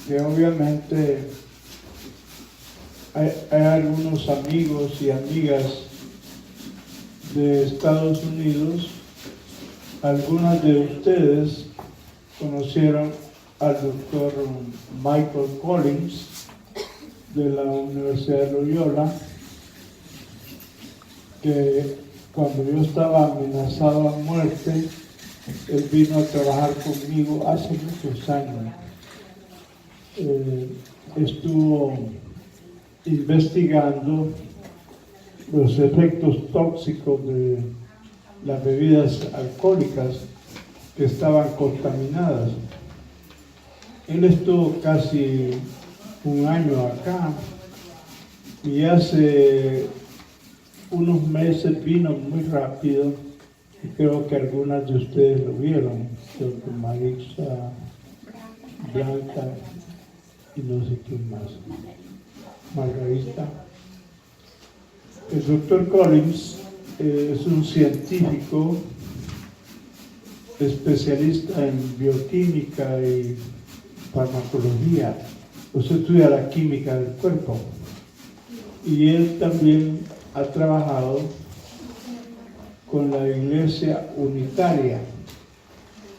que obviamente hay algunos amigos y amigas de Estados Unidos. Algunas de ustedes conocieron al doctor Michael Collins de la Universidad de Loyola, que cuando yo estaba amenazado a muerte, él vino a trabajar conmigo hace muchos años. Estuvo investigando los efectos tóxicos de las bebidas alcohólicas que estaban contaminadas. Él estuvo casi un año acá y hace unos meses vino muy rápido y creo que algunas de ustedes lo vieron, creo que Marisa, Blanca y no sé quién más, Margarita. El doctor Collins es un científico especialista en bioquímica y farmacología. Usted estudia la química del cuerpo y él también ha trabajado con la Iglesia Unitaria.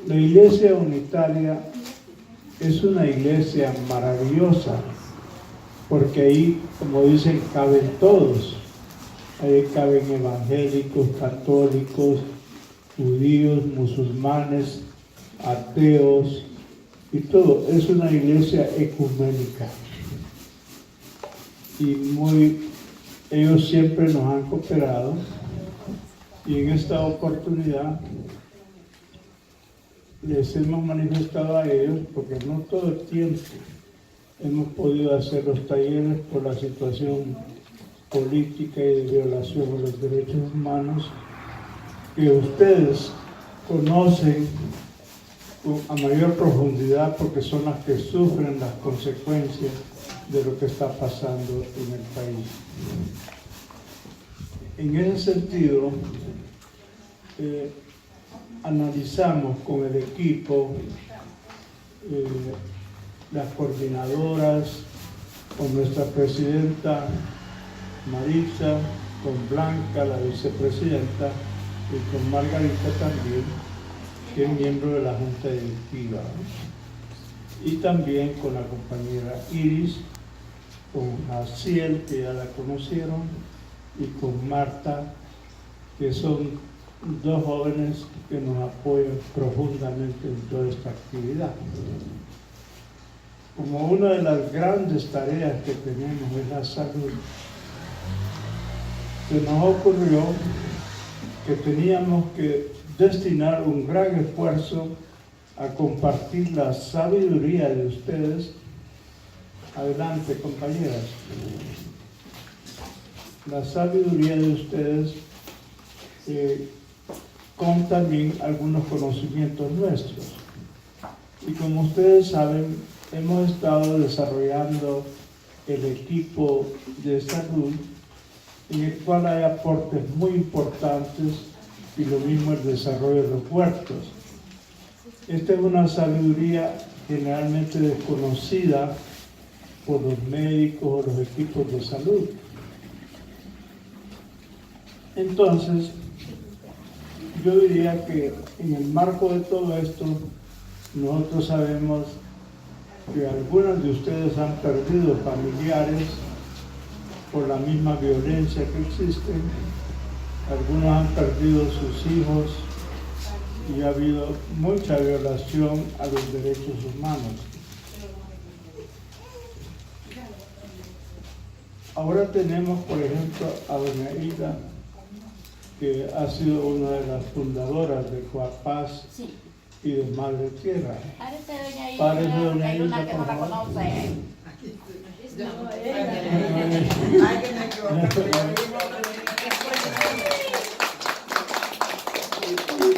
La Iglesia Unitaria es una iglesia maravillosa porque ahí, como dicen, caben todos. Ahí caben evangélicos, católicos, judíos, musulmanes, ateos y todo. Es una iglesia ecuménica. Y ellos siempre nos han cooperado. Y en esta oportunidad les hemos manifestado a ellos, porque no todo el tiempo hemos podido hacer los talleres por la situación política y de violación de los derechos humanos, que ustedes conocen a mayor profundidad porque son las que sufren las consecuencias de lo que está pasando en el país. En ese sentido, analizamos con el equipo, las coordinadoras, con nuestra presidenta Marisa, con Blanca, la vicepresidenta, y con Margarita también, que es miembro de la Junta Directiva, y también con la compañera Iris, con Aciel, que ya la conocieron, y con Marta, que son dos jóvenes que nos apoyan profundamente en toda esta actividad. Como una de las grandes tareas que tenemos es la salud, se nos ocurrió que teníamos que destinar un gran esfuerzo a compartir la sabiduría de ustedes. Adelante, compañeras. La sabiduría de ustedes con también algunos conocimientos nuestros. Y como ustedes saben, hemos estado desarrollando el equipo de salud, en el cual hay aportes muy importantes, y lo mismo el desarrollo de los huertos. Esta es una sabiduría generalmente desconocida por los médicos o los equipos de salud. Entonces, yo diría que en el marco de todo esto, nosotros sabemos que algunos de ustedes han perdido familiares por la misma violencia que existe, algunos han perdido sus hijos y ha habido mucha violación a los derechos humanos. Ahora tenemos, por ejemplo, a doña Hilda, que ha sido una de las fundadoras de Coapaz, sí, y de Madre Tierra. Parece doña Hilda, que no la conoce.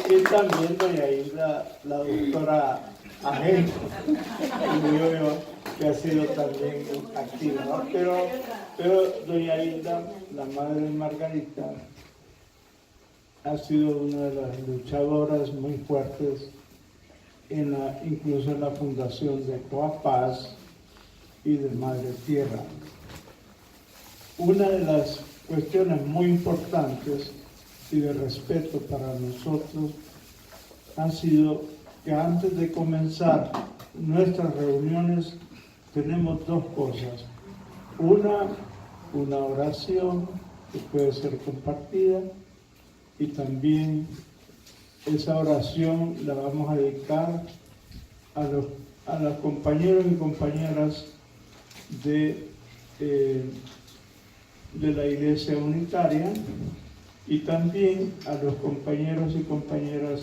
Y también doña Hilda, la doctora Agente, que ha sido también activa, ¿no? Pero doña Hilda, la madre de Margarita, ha sido una de las luchadoras muy fuertes, incluso en la fundación de Coapaz, y de Madre Tierra. Una de las cuestiones muy importantes y de respeto para nosotros ha sido que antes de comenzar nuestras reuniones tenemos dos cosas. Una oración que puede ser compartida, y también esa oración la vamos a dedicar a los compañeros y compañeras de la Iglesia Unitaria, y también a los compañeros y compañeras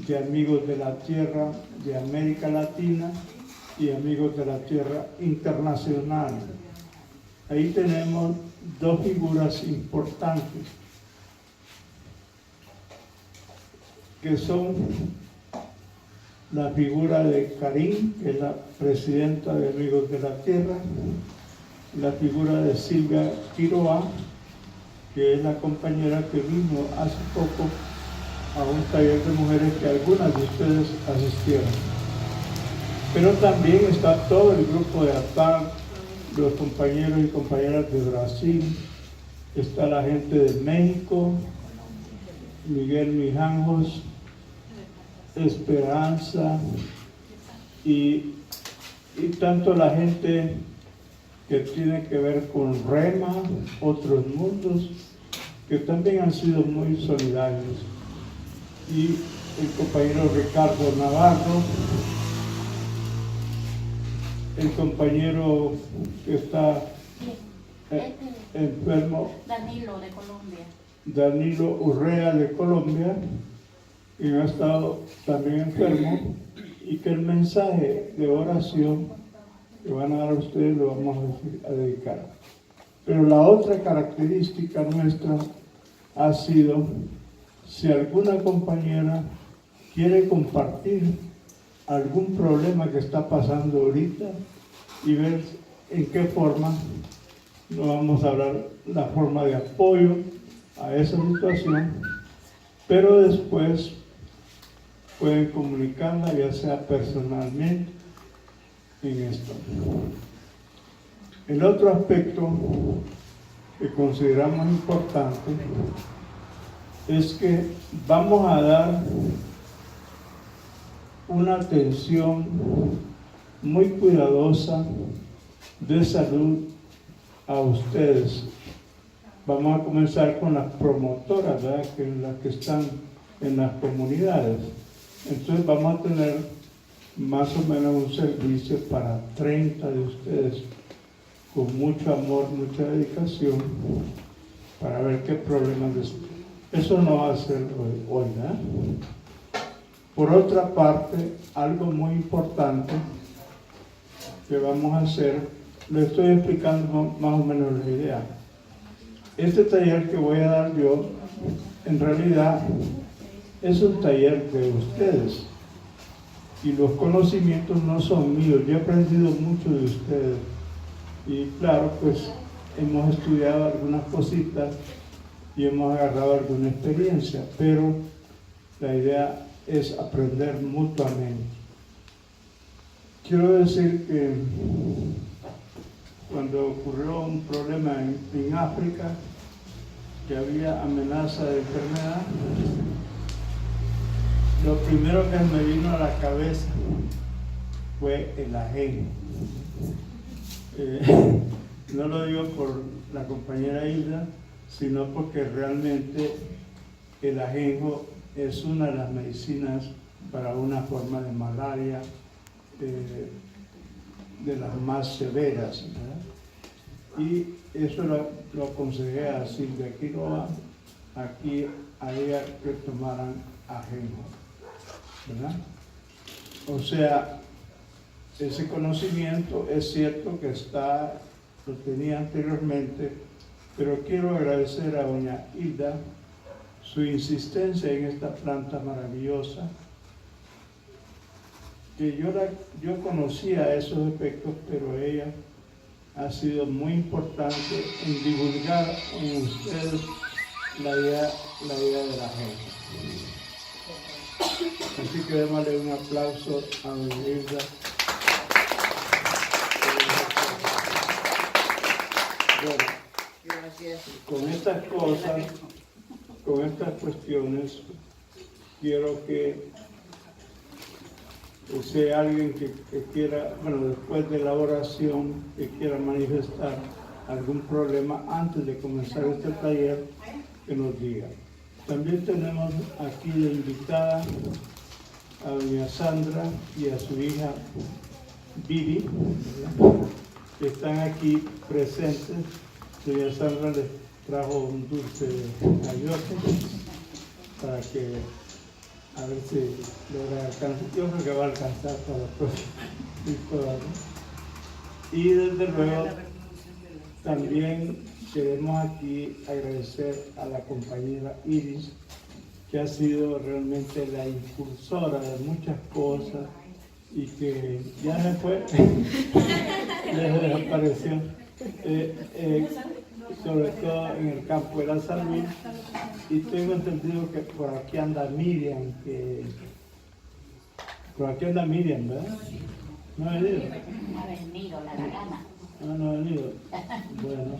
de Amigos de la Tierra de América Latina y Amigos de la Tierra Internacional. Ahí tenemos dos figuras importantes, que son la figura de Karin, que es la presidenta de Amigos de la Tierra, y la figura de Silvia Quiroa, que es la compañera que vino hace poco a un taller de mujeres que algunas de ustedes asistieron. Pero también está todo el grupo de ATAC, los compañeros y compañeras de Brasil, está la gente de México, Miguel Mijanjos, Esperanza, y tanto la gente que tiene que ver con Rema, otros mundos, que también han sido muy solidarios. Y el compañero Ricardo Navarro, el compañero que está enfermo, Danilo de Colombia. Danilo Urrea de Colombia, que ha estado también enfermo, y que el mensaje de oración que van a dar a ustedes lo vamos a dedicar. Pero la otra característica nuestra ha sido, si alguna compañera quiere compartir algún problema que está pasando ahorita y ver en qué forma, no vamos a hablar la forma de apoyo a esa situación, pero después pueden comunicarla, ya sea personalmente, en esto. El otro aspecto que consideramos importante es que vamos a dar una atención muy cuidadosa de salud a ustedes. Vamos a comenzar con las promotoras, ¿verdad? Que son las que están en las comunidades. Entonces vamos a tener más o menos un servicio para 30 de ustedes, con mucho amor, mucha dedicación, para ver qué problemas les... Eso no va a ser hoy, ¿verdad? Por otra parte, algo muy importante que vamos a hacer, le estoy explicando más o menos la idea. Este taller que voy a dar yo, en realidad, es un taller de ustedes. Y los conocimientos no son míos. Yo he aprendido mucho de ustedes. Y claro, pues hemos estudiado algunas cositas y hemos agarrado alguna experiencia, pero la idea es aprender mutuamente. Quiero decir que cuando ocurrió un problema en África, que había amenaza de enfermedad, lo primero que me vino a la cabeza fue el ajenjo. No lo digo por la compañera Hilda, sino porque realmente el ajenjo es una de las medicinas para una forma de malaria de las más severas, ¿verdad? Y eso lo aconsejé a Silvia Quiroa, aquí a ella que tomaran ajenjo, ¿verdad? O sea, ese conocimiento es cierto que lo tenía anteriormente, pero quiero agradecer a doña Hilda su insistencia en esta planta maravillosa, que yo conocía esos efectos, pero ella ha sido muy importante en divulgar en ustedes la idea de la gente. Así que démosle un aplauso a doña Hilda. Bueno, Gracias. con estas cosas, con estas cuestiones, quiero que sea alguien que quiera, bueno, después de la oración, que quiera manifestar algún problema antes de comenzar este taller, que nos diga. También tenemos aquí de invitada a doña Sandra y a su hija Vivi, que están aquí presentes. Doña Sandra les trajo un dulce ayote para que a ver si logra alcanzar. Yo creo que va a alcanzar para todos. Y desde luego también queremos aquí agradecer a la compañera Iris, que ha sido realmente la impulsora de muchas cosas y que ya se fue, ya desapareció, sobre todo en el campo de la salud. Y tengo entendido que por aquí anda Miriam, ¿verdad? ¿No ha venido? No ha venido la gana. No ha venido. Bueno,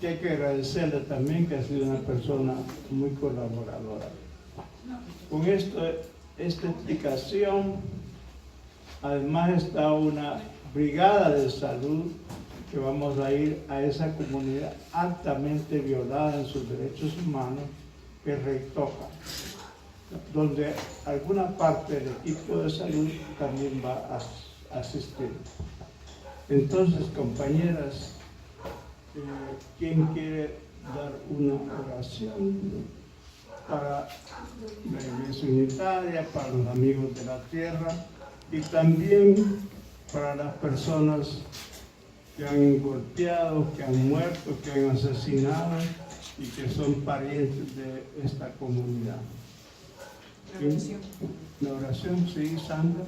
que hay que agradecerle también, que ha sido una persona muy colaboradora. Con esta explicación, además está una brigada de salud que vamos a ir a esa comunidad altamente violada en sus derechos humanos, que es Reitoca, donde alguna parte del equipo de salud también va a asistir. Entonces, compañeras, ¿quién quiere dar una oración para la Iglesia Unitaria, para los amigos de la tierra y también para las personas que han golpeado, que han muerto, que han asesinado y que son parientes de esta comunidad? La oración, sí, Sandra.